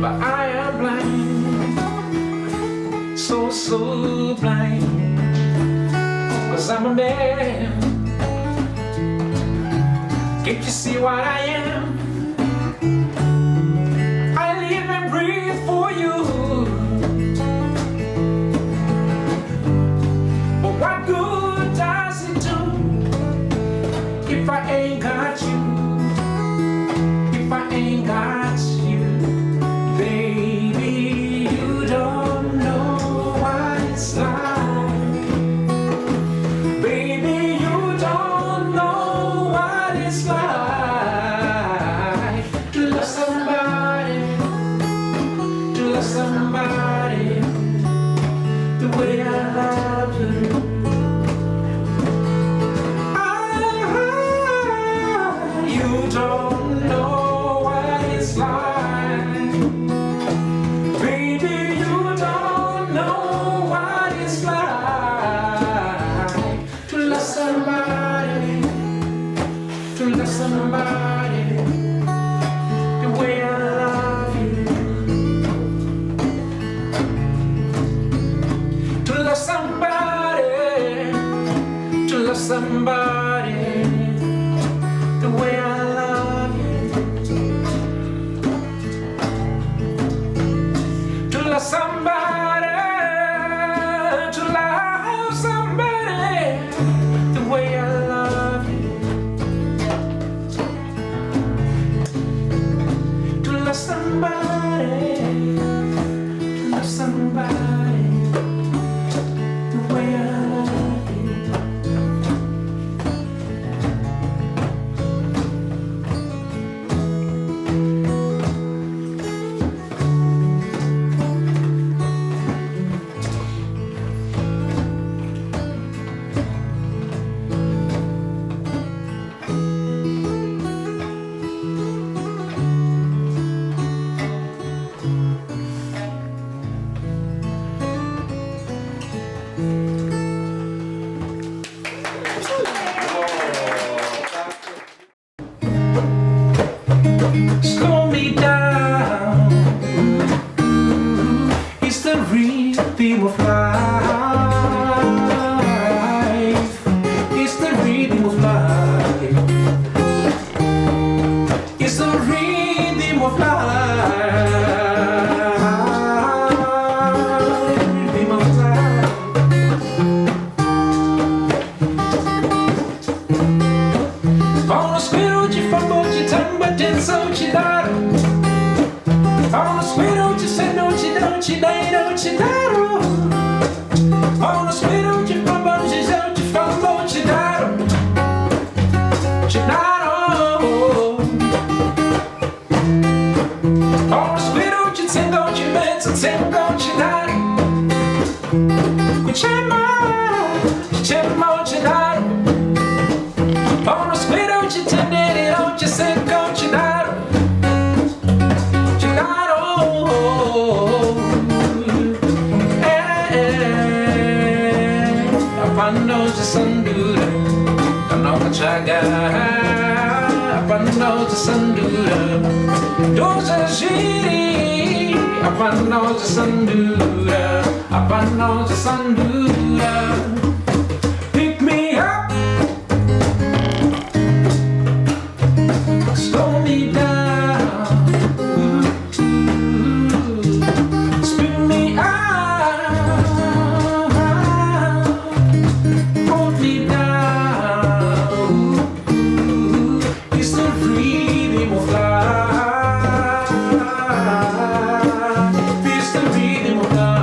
but I am blind, so blind, 'cause I'm a man. Can't you see what I am? I live and breathe for you. But what good does it do if I ain't got you? If I ain't got you, baby, you don't know what it's like. Baby, you don't know what it's like to love somebody, to love somebody the way I love you. You don't know what it's like. Baby, you don't know what it's like to love somebody, to love somebody the way I love you. To love somebody, to love somebody the way I love you. To love somebody, to love somebody the way I love you. To love somebody, to love somebody the way I love you. Slow me down, it's the rhythm of life. It's the rhythm of life. It's the rhythm of life. Rhythm of life. Paulo spero de favor de tamba atenção te dar. Paulo spero de ser não te dar, te dar, não te dar. Paulo spero de favor de já te favor te dar. Te dar. Paulo spero de ser não te meto, ser não te dar. Te chama te dar. Paulo spero de tenere não te ser não te dar. Te dar. Apando de sandura, canoca chaga. Apando de sandura, doce giri. Apando de sandura, apando de sandura. Pick me up, slow me down, spin me out, hold me down. It's the rhythm of life. It's the rhythm of life.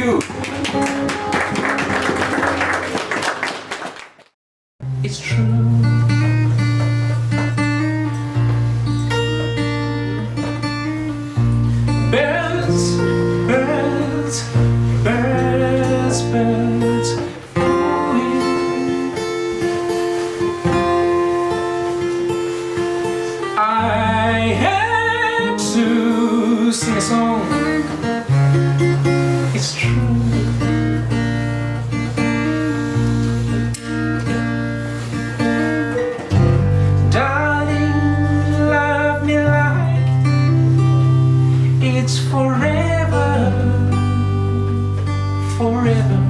you. It's true. Birds, birds, birds, birds. I had to sing a song. It's true. Darling, love me like it's forever, forever,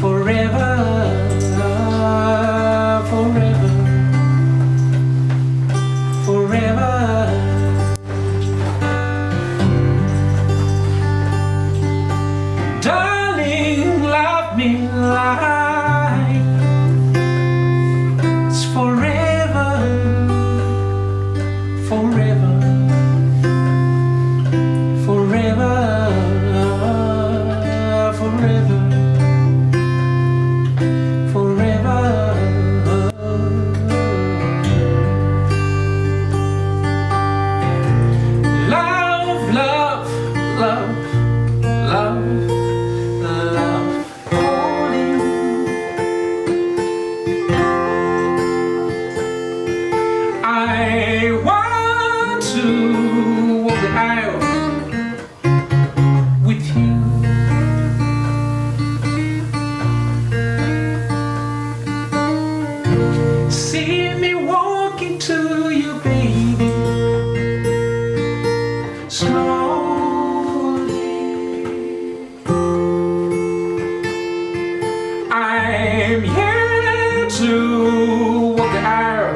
forever, forever, forever. Darling, love me like it's forever, forever, forever, forever, forever. Love, love, love, love, love, falling. I want to walk the aisle with you. See me walking to you, baby, slowly. I'm here to walk the aisle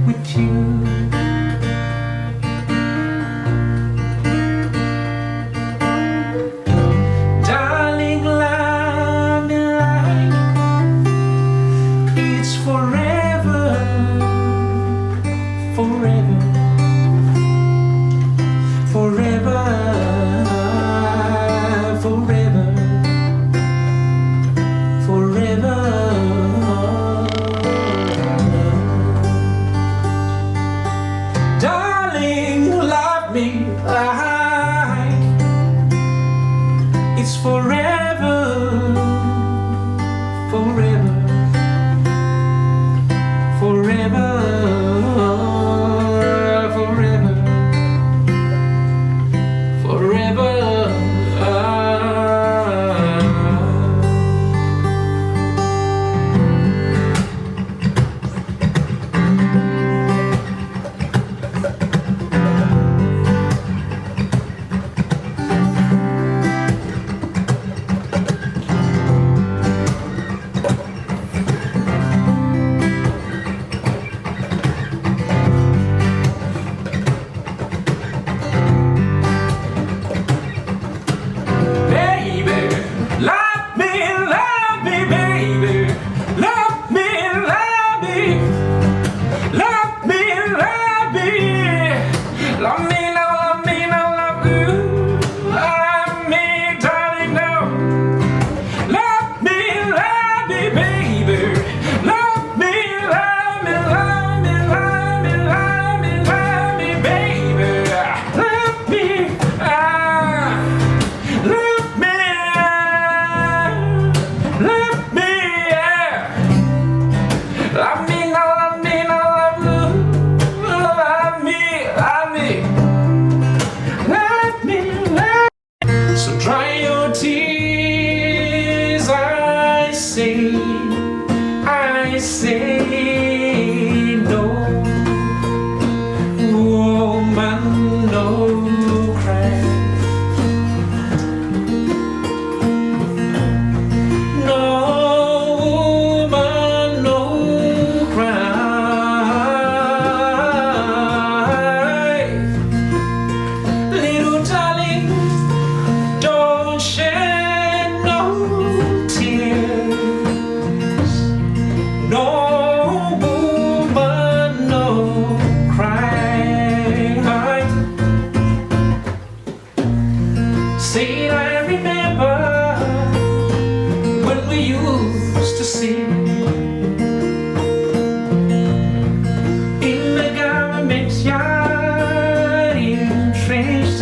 with you. Darling, love me like it's forever, forever, forever, forever, forever. Darling, love me like it's forever, forever, forever, forever, forever.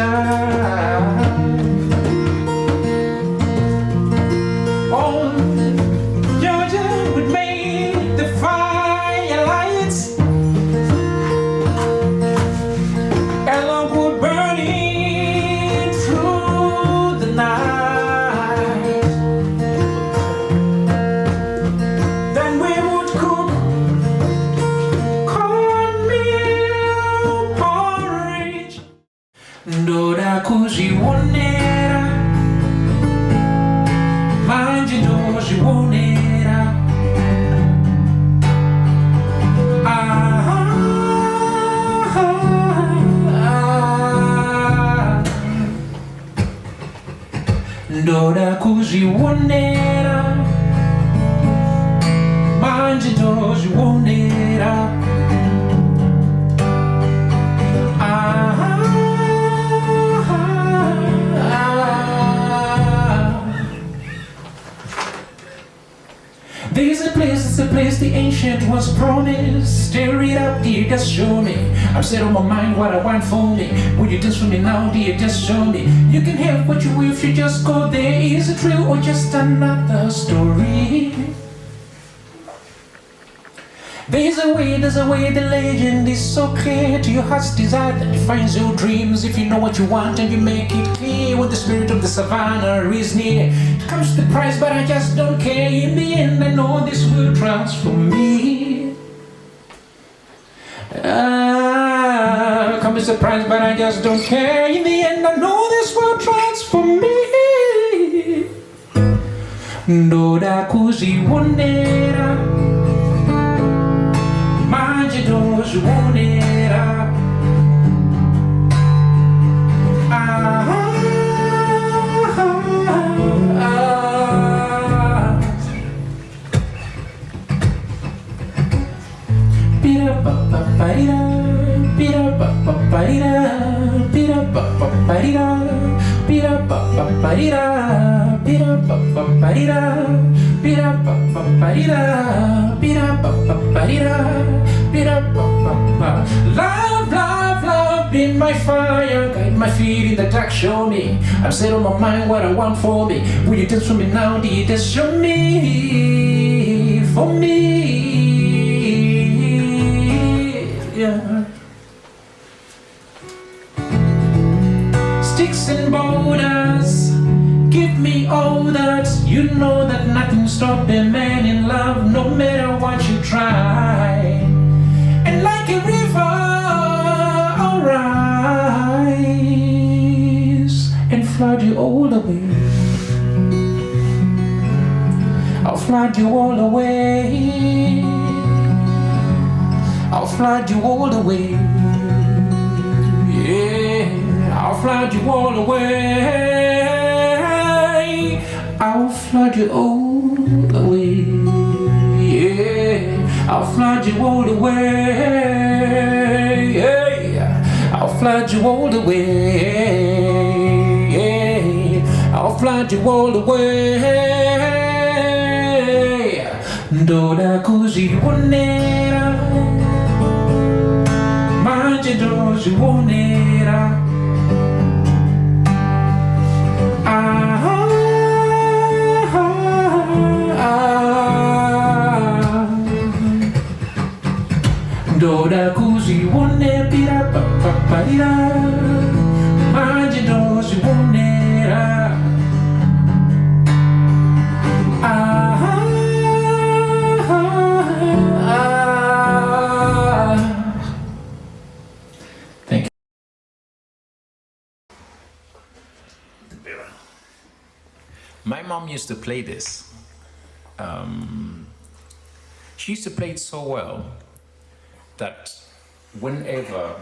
time. Oh, Georgia would make the fire lights, and love would burn it through the night. Then we would cook cornmeal porridge. Ndora kuzvionera, manje ndozvionera. Ndoda kuzvionera, manje ndozvionera. There's a place the ancient was promised. Stir it up, dear, just show me. I've set on my mind what I want for me. Would you dance for me now, dear, just show me. You can have what you will if you just go there. Is it real or just another story? There's a way, the legend is so clear. To your heart's desire that defines your dreams. If you know what you want and you make it clear, when the spirit of the savannah is near, it comes the price, but I just don't care. In the end, I know this will transform me. Comes the price, but I just don't care. In the end, I know this will transform me. Ndoda kuzvionera, manje ndozvionera. Pira pa pa parira, pira pa pa parira, pira pa pa parira, pira pa pa parira, pira pa pa parira, pira pa pa parira, pira pa pa parira, pira pa pa pa. Love, love, love, be my fire, guide my feet in the dark, show me. I've set on my mind what I want for me. Will you dance for me now, dear, just show me, for me. Yeah. Sticks and boulders, give me all that. You know that nothing stops a man in love, no matter what you try. And like a river, I'll rise and flood you all the way. I'll flood you all the way. I'll flood you all the way. Yeah, I'll flood you all the way. I'll flood you all the way. Yeah, I'll flood you all the way. Yeah, I'll flood you all the way. Yeah, I'll flood you all the way. Ndoda kuzvionera, manje ndozvionera. Ndoda kuzvionera, pira pa pa parira, manje ndozvionera. Thank you. My mom used to play this. She used to play it so well that whenever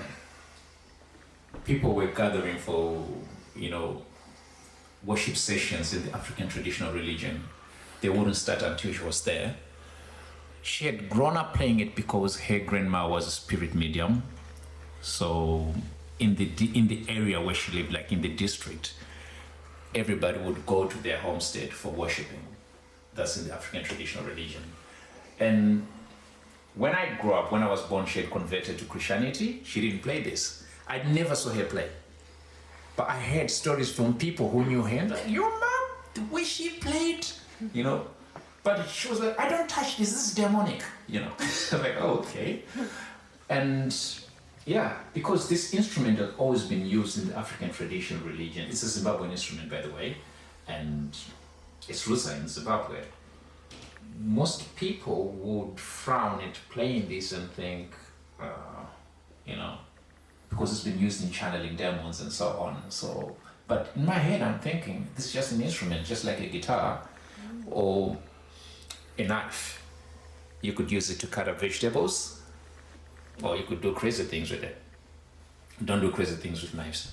people were gathering for, worship sessions in the African traditional religion, they wouldn't start until she was there. She had grown up playing it because her grandma was a spirit medium. So in the area where she lived, like in the district, everybody would go to their homestead for worshiping. That's in the African traditional religion. And when I grew up, when I was born, she had converted to Christianity. She didn't play this. I never saw her play. But I heard stories from people who knew him, like, your mom, the way she played, you know. But she was like, I don't touch this is demonic, you know. I'm like, oh, okay. And yeah, because this instrument has always been used in the African traditional religion. It's a Zimbabwean instrument, by the way, and its roots are in Zimbabwe. Most people would frown at playing this and think, you know, because it's been used in channeling demons and so on. So, but in my head, I'm thinking this is just an instrument, just like a guitar or a knife. You could use it to cut up vegetables, or you could do crazy things with it. Don't do crazy things with knives.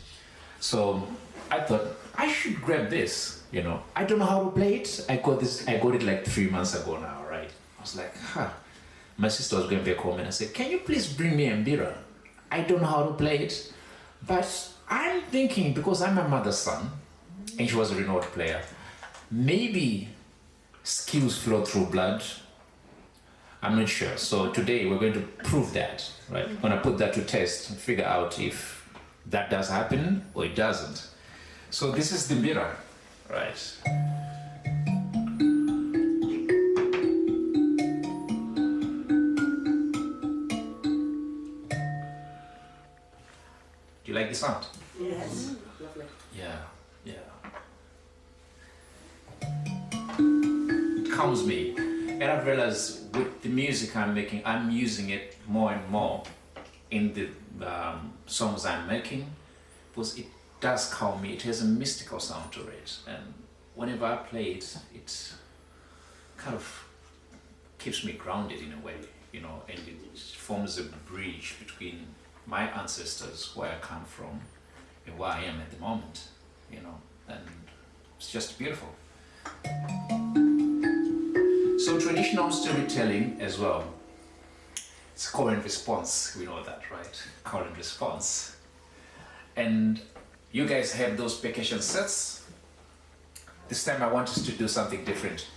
So I thought I should grab this. You know, I don't know how to play it. I got it like 3 months ago now, right? I was like, huh. My sister was going back home and I said, can you please bring me a mbira? I don't know how to play it, but I'm thinking, because I'm my mother's son and she was a renowned player, maybe skills flow through blood. I'm not sure. So today we're going to prove that, right? We're going to put that to test and figure out if that does happen or it doesn't. So this is the mbira, right? Do you like the sound? Yes. Lovely. Yeah, yeah. It calms me. And I've realized with the music I'm making, I'm using it more and more in the songs I'm making, because it does calm me. It has a mystical sound to it. And whenever I play it, it kind of keeps me grounded in a way, you know, and it forms a bridge between my ancestors, where I come from, and where I am at the moment, you know, and it's just beautiful. So traditional storytelling as well, it's call and response, we know that, right? Call and response. And you guys have those percussion sets. This time I want us to do something different.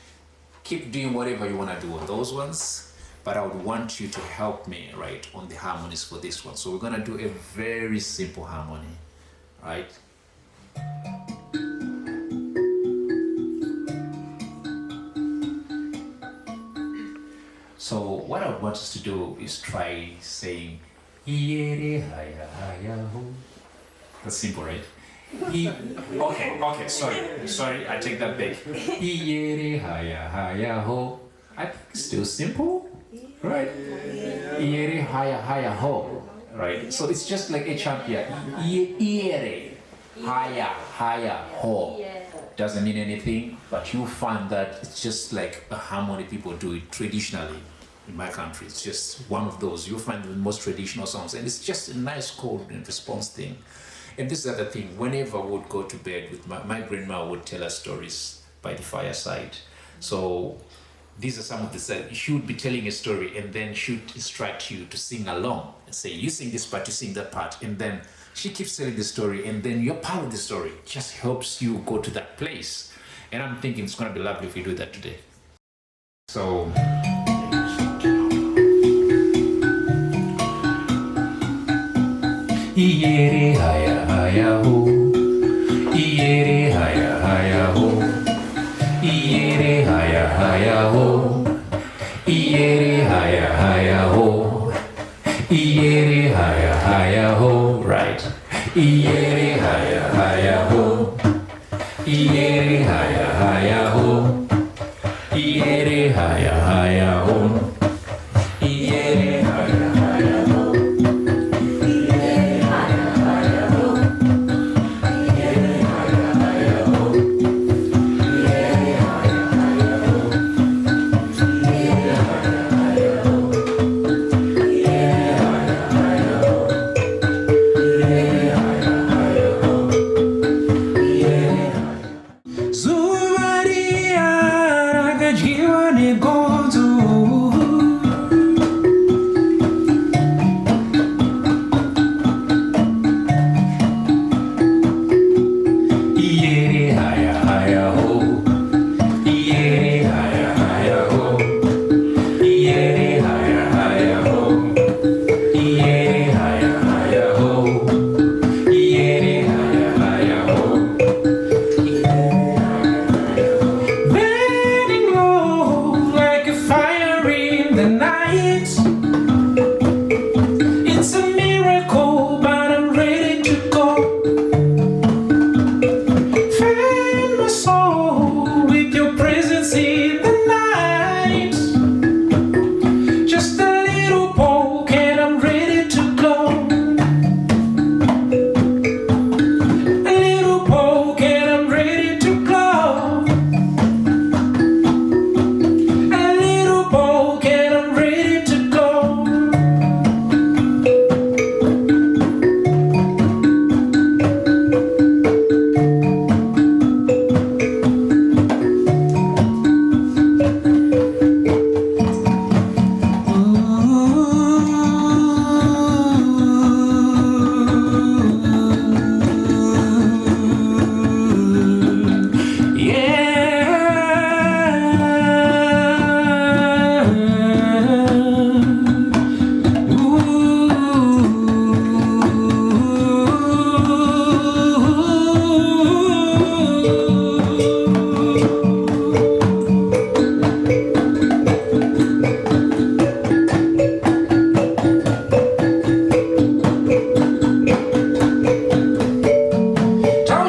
Keep doing whatever you want to do on those ones, but I would want you to help me, right, on the harmonies for this one. So we're gonna do a very simple harmony, right? So what I would want us to do is try saying, that's simple, right? Okay, sorry, I take that back. I think it's still simple, right? Right? So it's just like a chant here. Doesn't mean anything, but you find that it's just like a harmony people do it traditionally in my country. It's just one of those. You'll find the most traditional songs, and it's just a nice call and response thing. And this is the other thing, whenever we would go to bed with my grandma would tell us stories by the fireside. So these are some of the stuff. She would be telling a story and then she would instruct you to sing along and say, you sing this part, you sing that part. And then she keeps telling the story and then you're part of the story. It just helps you go to that place. And I'm thinking it's going to be lovely if we do that today. So... Iere haya haya ho, iere haya haya ho, iere haya haya ho, iere haya haya ho, iere haya haya ho, right? Iere haya haya ho, iere haya haya ho, iere haya haya ho, iere haya haya ho. Zumaria ragajiwa ni gonzu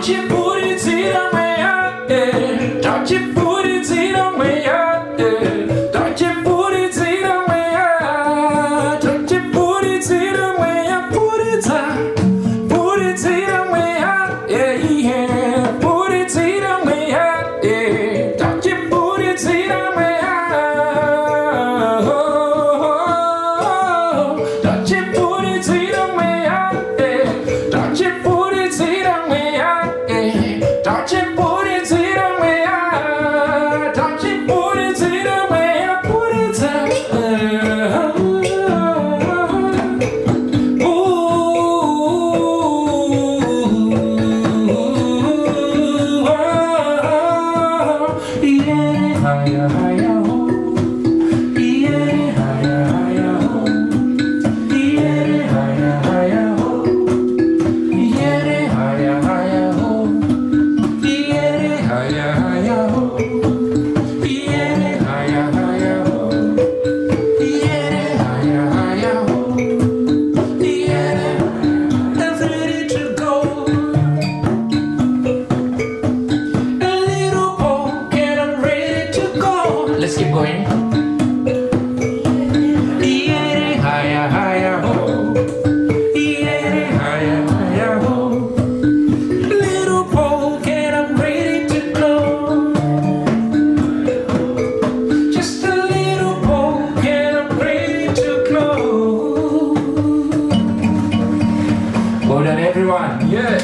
Don't you put it in the way out there. Don't you put it in the way out there. Don't you put it in the way out. Don't you put it in the way out. Put it out. Put it in the way out. Yeah, yeah. Put it in the way out. Yeah. Don't you put it in the way out. Don't you put it in the way out. Yeah. Don't you put it in the way out. Yeah. Don't you put it in the way out. Don't you put it in the way out. Put it out. Let's keep going. Little poke and I'm ready to go. Just a little poke and I'm ready to go. Well done, everyone. Yeah.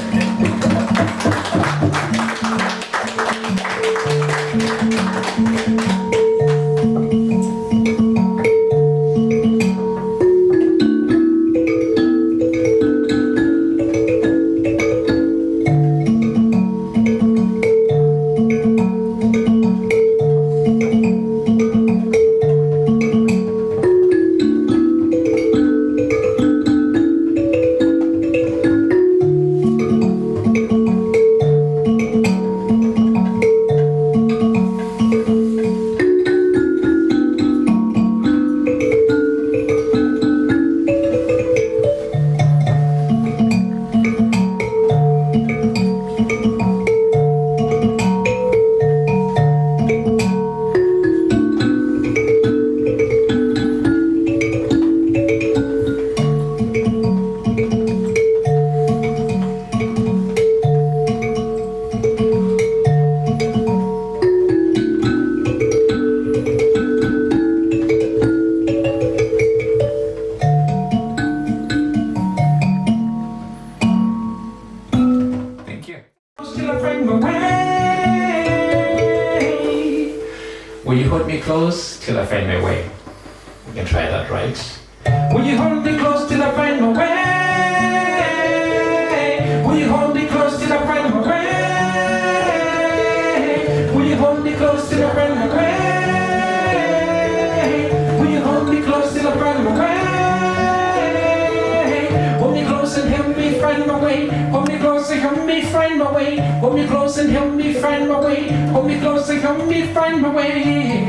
Till I find my way. Will you hold me close till I find my way? We can try that, right? Will you hold me close till I find my way? Will you hold me close till I find my way? Will you hold me close till I find my way? Will you hold me close till I find my way? Hold me close and help me find my way. Hold me close and help me find my way. Hold me close and help me find my way. Hold me close and help me find my way.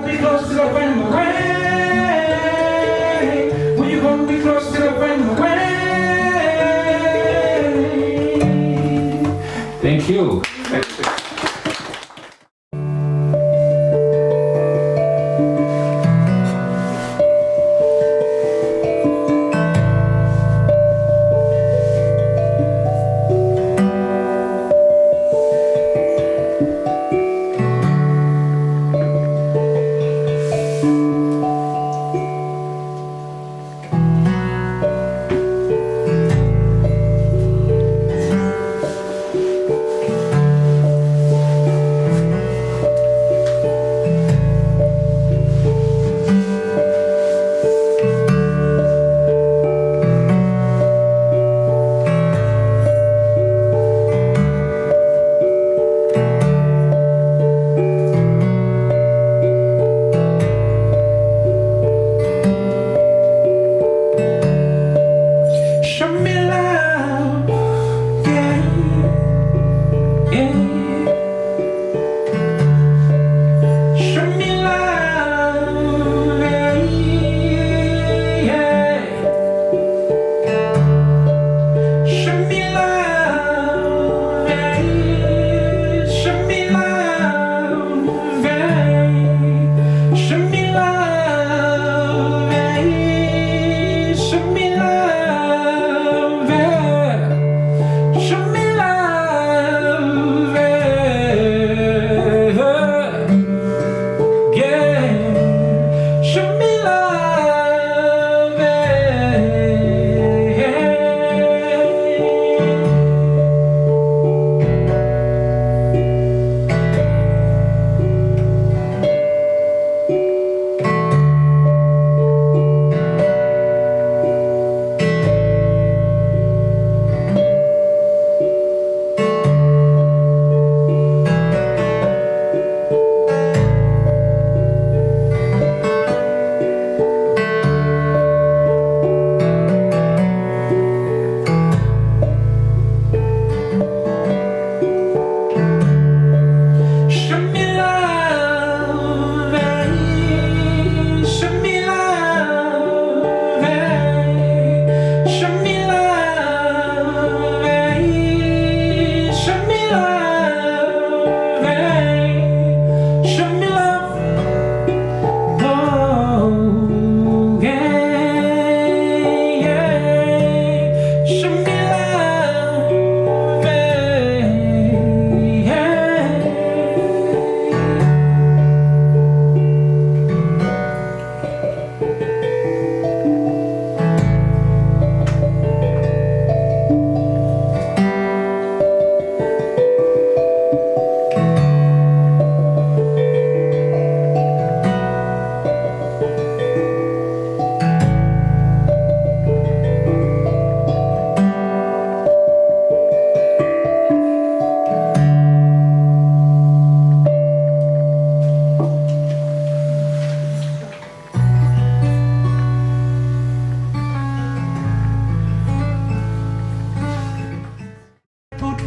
hold me close till I find my way? Will you hold me close till I find my way? Thank you.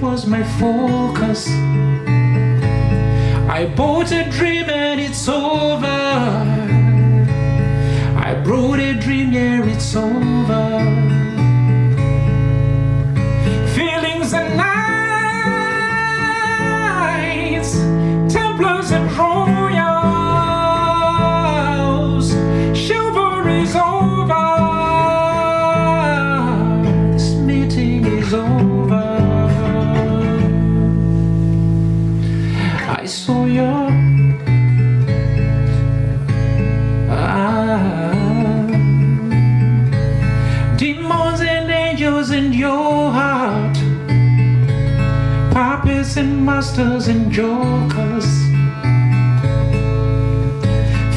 Was my focus. I bought a dream and it's over. I brought a dream, yeah, it's over. Feelings and nights, Templars and royals, chivalry's over. This meeting is over. I saw your demons and angels in your heart, puppets and masters and jokers,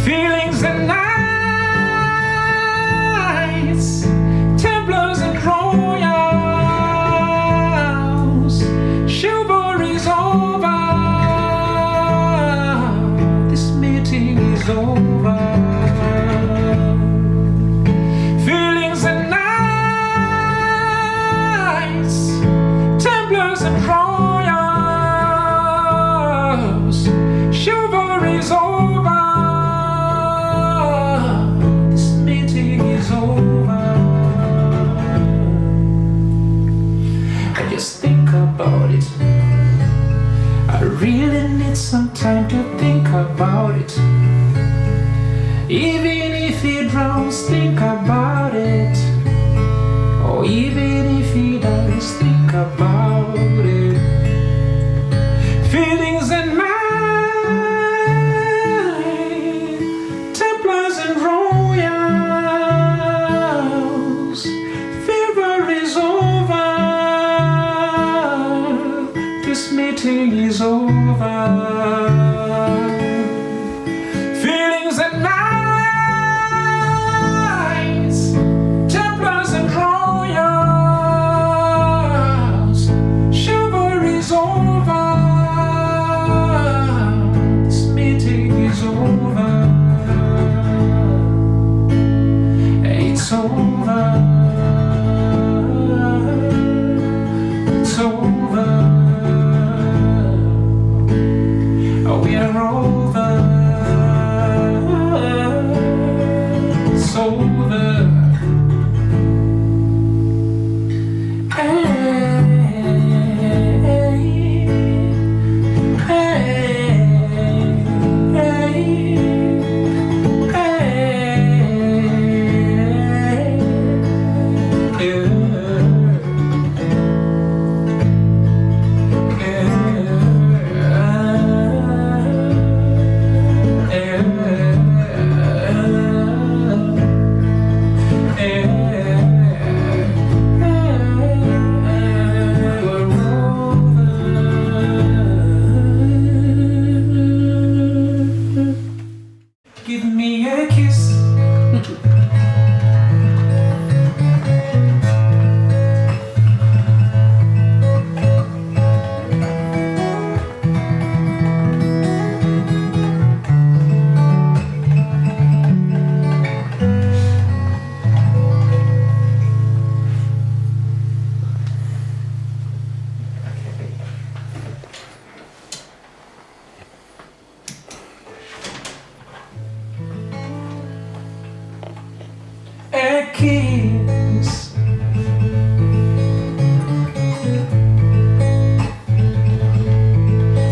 feelings and nights, Templars and royals, chivalry's over. Is over. Feelings and nights, Templars and royals, chivalry's over. really need some time to think about it. Even if he drowns, think about it. Or even if he dies, think about it. Feelings and mine, Templars and royals. Fever is over, this meeting is over. Feelings and minds, Templars and royals. Shiver is over, this meeting is over. It's over. It's over. We are over. It's over. Hey, hey, give me a kiss. A kiss.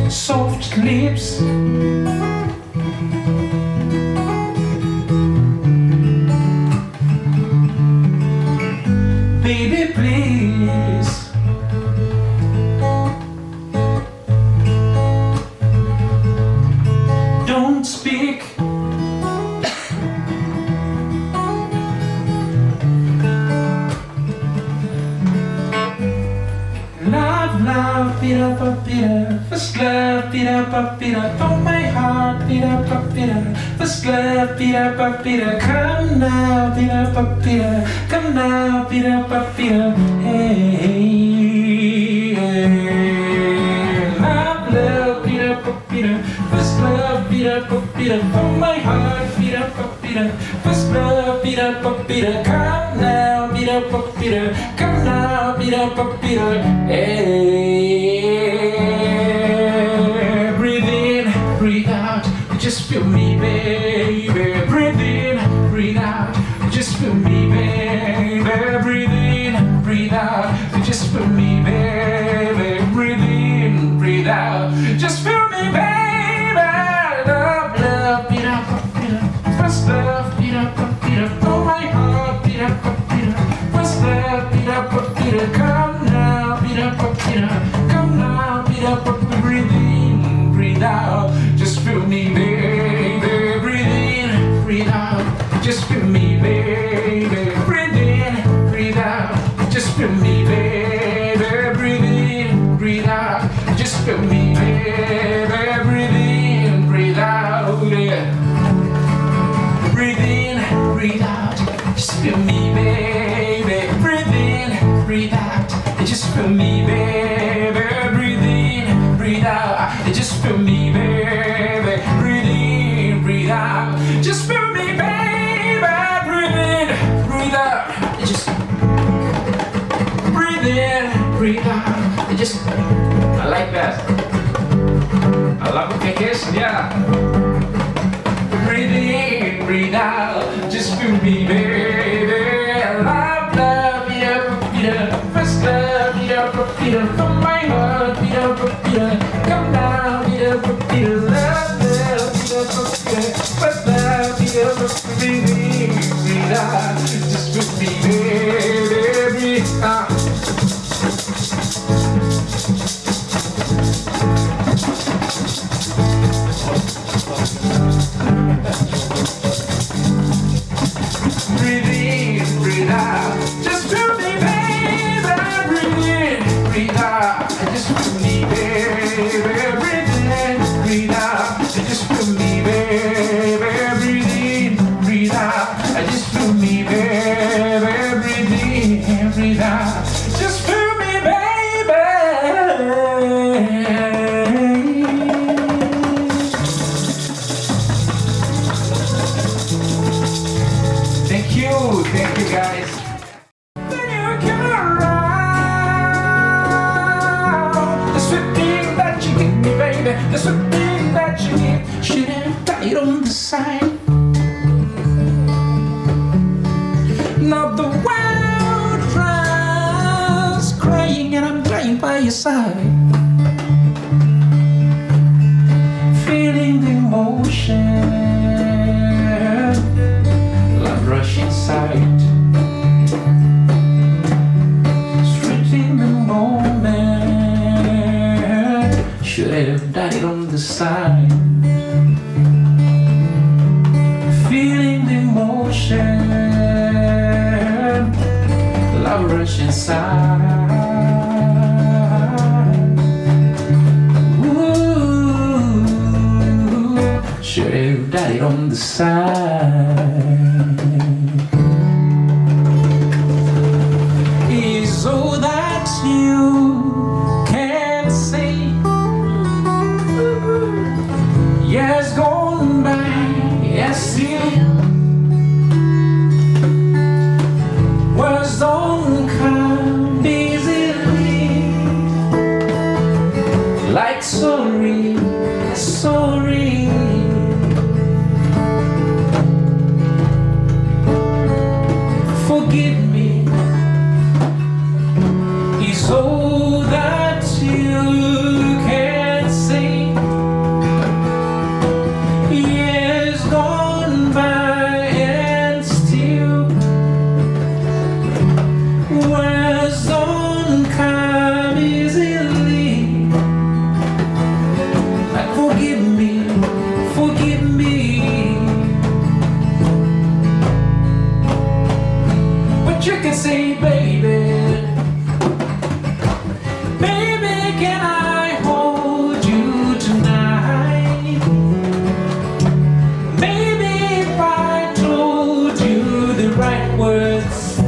Soft lips. Baby, please. Don't speak. Love, pira, first love, pira, oh my heart, pira, first love, pira, come now, pira, come now, pira, hey, love, pira, first love, pira, oh my heart, pira, first love, pira, come now, pira, come now, pira, hey, breathe in, breathe out, just feel me, baby, breathe in, breathe out, just feel me, baby, breathe in, breathe out, just feel me, baby, breathe in, breathe out, just feel me, baby, love, pira, first love, pira, oh my heart, pira, first love, pira, come now, pira, come now, pira, breathe in, breathe out, just feel me, baby, breathe in, breathe out, just feel me, baby, breathe in, breathe out, just feel me, baby, breathe in, breathe out, just feel me, baby, breathe in, breathe out, yeah. Breathe in, breathe out, just feel me, baby, breathe in, breathe out, just feel me, baby, breathe in, breathe out, just feel me, baby, breathe in, breathe out, just feel me, baby, breathe in, breathe out, just breathe in, breathe out, just, I like that, I love the vacation, yeah. Breathe in, breathe out, just feel me, baby, love, pira, first love, pira, from my heart, pira, come down. Just with me, baby. Breathe in, breathe out. Just feel me, baby. Breathe in, breathe out. Just feel me, baby. Breathe in, breathe out. Just feel me, baby. Breathe in, breathe out. Just feel me, baby. Breathe in, breathe out. Just feel me, baby. Thank you guys. When you come around, the sweet thing that you give me, baby, the sweet thing that you give, should have died on the side. Now the world cries, crying, and I'm dying by your side, feeling the emotion. Rush inside, straight in the moment. Should have died on the side, feeling the emotion. Love rush inside. Ooh, should have died on the side. Is all that you can say. Years gone by, yes, still words don't come easily. Like sorry, sorry. Forgive me is all that you can say. Years gone by and still words don't come easily. Like forgive me, forgive me. But you can say, baby, baby, can I hold you tonight? Maybe if I told you the right words,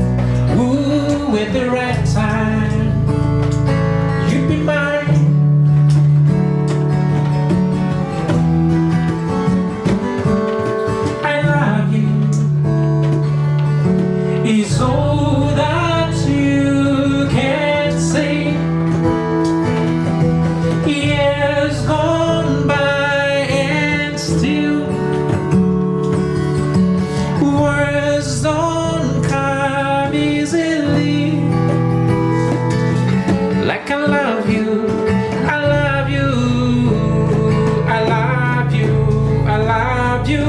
ooh, at the right time, you'd be mine. I love you is all that you can say. Years gone by and still words don't come easily. Like I love you, I love you, I love you, I love you.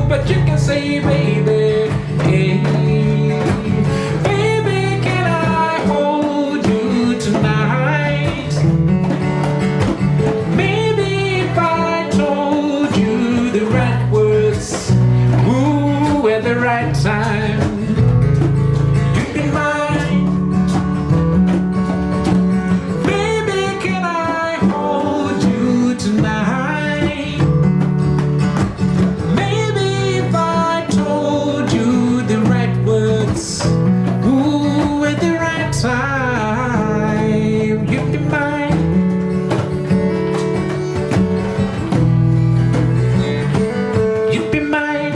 But you can say, baby, hey, baby, can I hold you tonight? Maybe if I told you the right words, ooh, at the right time, you'd be mine. Baby, can I hold you tonight? Maybe if I told you the right words, ooh, at the right time, you'd be mine. You'd be mine.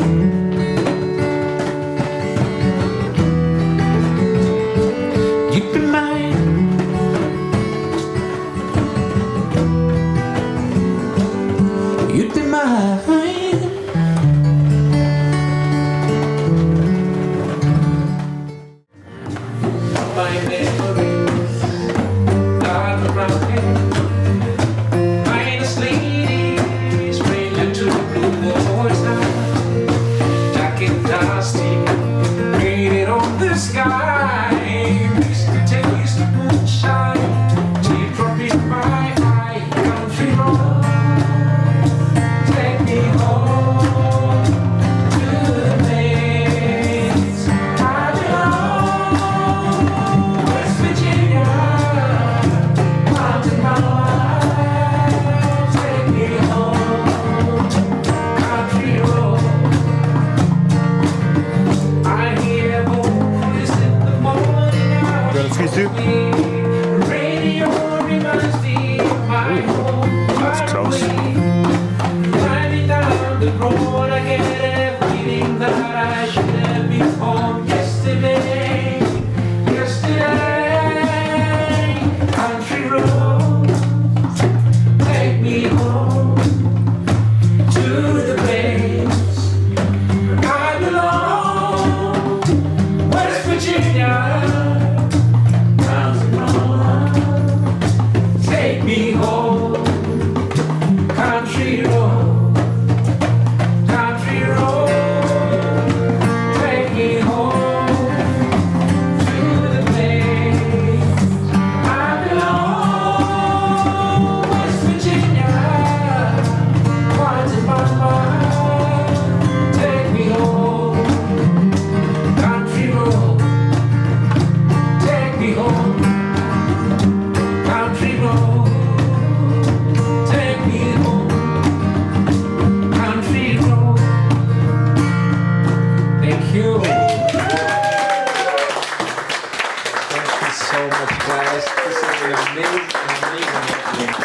I get a feeling that I should have been home yesterday. Yesterday, country roads, take me home to the place I belong. West Virginia, mountain mama, take me home. Country road, country road, take me home to the place I belong. West Virginia, mountain mama, take me home. Country road, take me home. Country road, take me home. Country road. Thank you. Thank you so much, guys. This is an amazing, amazing.